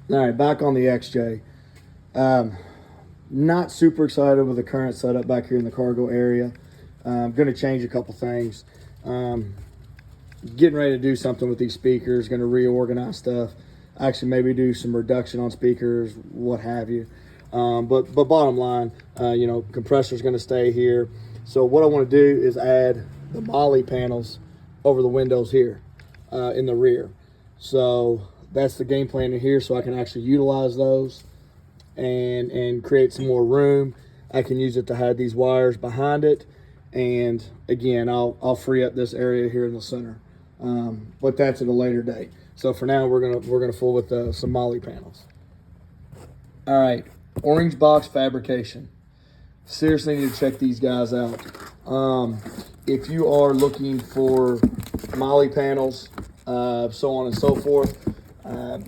All right, back on the XJ. Um, Not super excited with the current setup back here in the cargo area. Going to change a couple things. Um, Getting ready to do something with these speakers. Going to reorganize stuff. Actually, maybe do some reduction on speakers, what have you. But bottom line, compressor's going to stay here. So what I want to do is add the Molle panels over the windows here in the rear. So that's the game plan in here, so I can actually utilize those and create some more room. I can use it to hide these wires behind it, and again, I'll free up this area here in the center. But that's at a later date. So for now, we're gonna fool with some Molle panels. All right, Boxx Fabrication. Seriously, need to check these guys out. If you are looking for Molle panels, so on and so forth,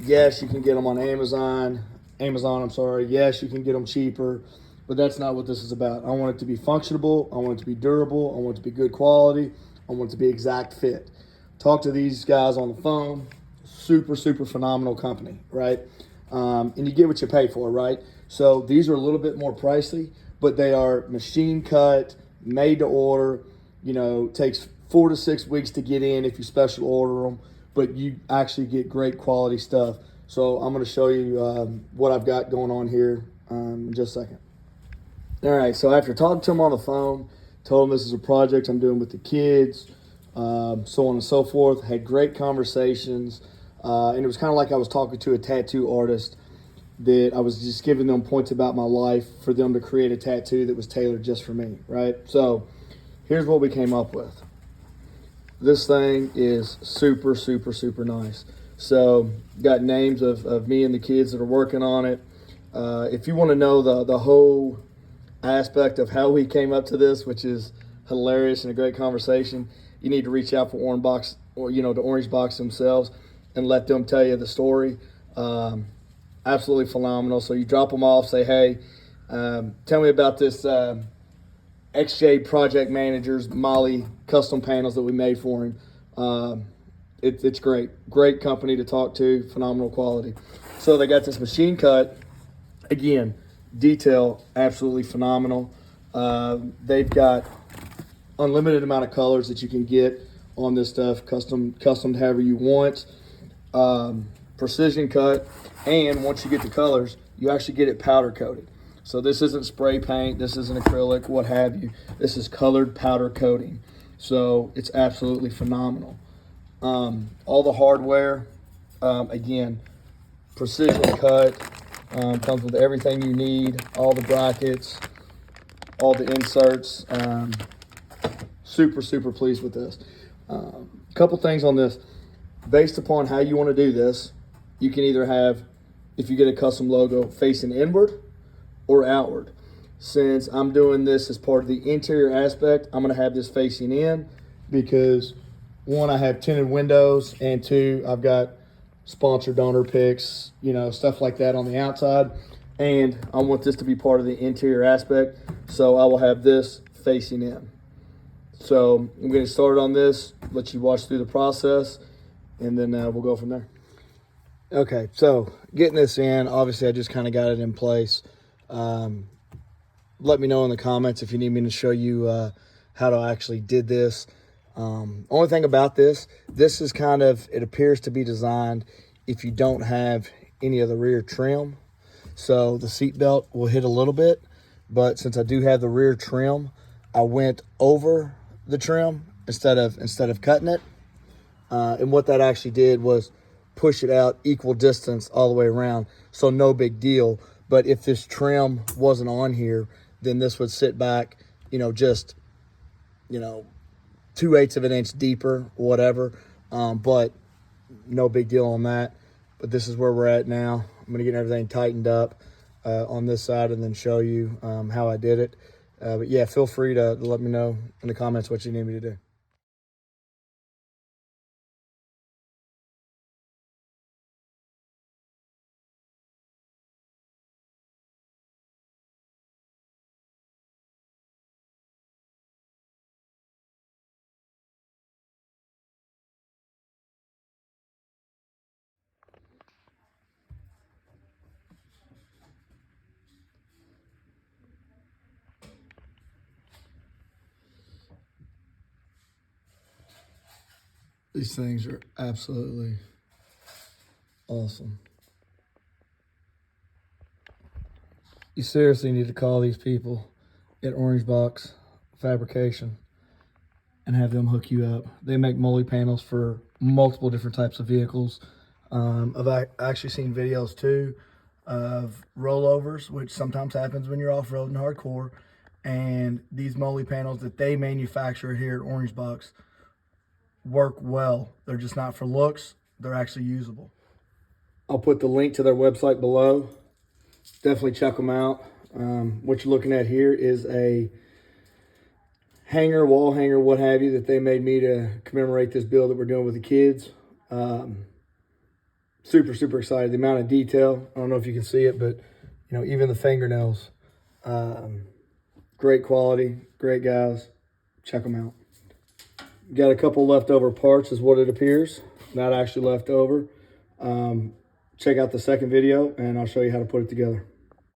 yes, you can get them on Amazon. I'm sorry. Yes, you can get them cheaper, but that's not what this is about. I want it to be functional. I want it to be durable. I want it to be good quality. I want it to be exact fit. Talk to these guys on the phone. Super, super phenomenal company, right? And you get what you pay for, right? So these are a little bit more pricey, but they are machine cut, made to order. Takes 4 to 6 weeks to get in if you special order them, but you actually get great quality stuff. So I'm going to show you what I've got going on here in just a second. All right, so after talking to them on the phone, told them this is a project I'm doing with the kids, so on and so forth, had great conversations, and it was kind of like I was talking to a tattoo artist that I was just giving them points about my life for them to create a tattoo that was tailored just for me, right? So here's what we came up with. This thing is super, super, super nice. So got names of me and the kids that are working on it. If you want to know the whole aspect of how we came up to this, which is hilarious and a great conversation, you need to reach out for Orange Boxx, or the Orange Boxx themselves, and let them tell you the story. Absolutely phenomenal. So you drop them off, say, hey, tell me about this XJ Project Manager's Molle custom panels that we made for him. It's great company to talk to, phenomenal quality. So they got this machine cut. Again, detail absolutely phenomenal. They've got unlimited amount of colors that you can get on this stuff, custom however you want. Precision cut, and once you get the colors, you actually get it powder coated. So this isn't spray paint, this isn't acrylic, what have you. This is colored powder coating. So it's absolutely phenomenal. All the hardware, again, precision cut, comes with everything you need, all the brackets, all the inserts. Super, super pleased with this. Couple things on this. Based upon how you want to do this, you can either have, if you get a custom logo, facing inward or outward. Since I'm doing this as part of the interior aspect, I'm going to have this facing in because, one, I have tinted windows, and two, I've got sponsor donor pics, stuff like that on the outside. And I want this to be part of the interior aspect, so I will have this facing in. So I'm going to start on this, let you watch through the process, and then we'll go from there. Okay, so getting this in, obviously I just kind of got it in place. Let me know in the comments if you need me to show you how to actually did this. Only thing about this is kind of, it appears to be designed if you don't have any of the rear trim. So the seat belt will hit a little bit, but since I do have the rear trim, I went over the trim instead of cutting it. And what that actually did was push it out equal distance all the way around. So no big deal. But if this trim wasn't on here, then this would sit back, just, 2/8 of an inch deeper, whatever. But no big deal on that. But this is where we're at now. I'm going to get everything tightened up on this side and then show you how I did it. But yeah, feel free to let me know in the comments what you need me to do. These things are absolutely awesome. You seriously need to call these people at Boxx Fabrication and have them hook you up. They make Molle panels for multiple different types of vehicles. I've actually seen videos too of rollovers, which sometimes happens when you're off-roading hardcore, and these Molle panels that they manufacture here at Boxx work well. They're just not for looks, they're actually usable. I'll put the link to their website below. Definitely check them out. What you're looking at here is a hanger, wall hanger, what have you, that they made me to commemorate this build that we're doing with the kids. Super, super excited. The amount of detail, I don't know if you can see it, but you know, even the fingernails, great quality, great guys. Check them out. Got a couple leftover parts is what it appears, not actually left over. Check out the second video and I'll show you how to put it together.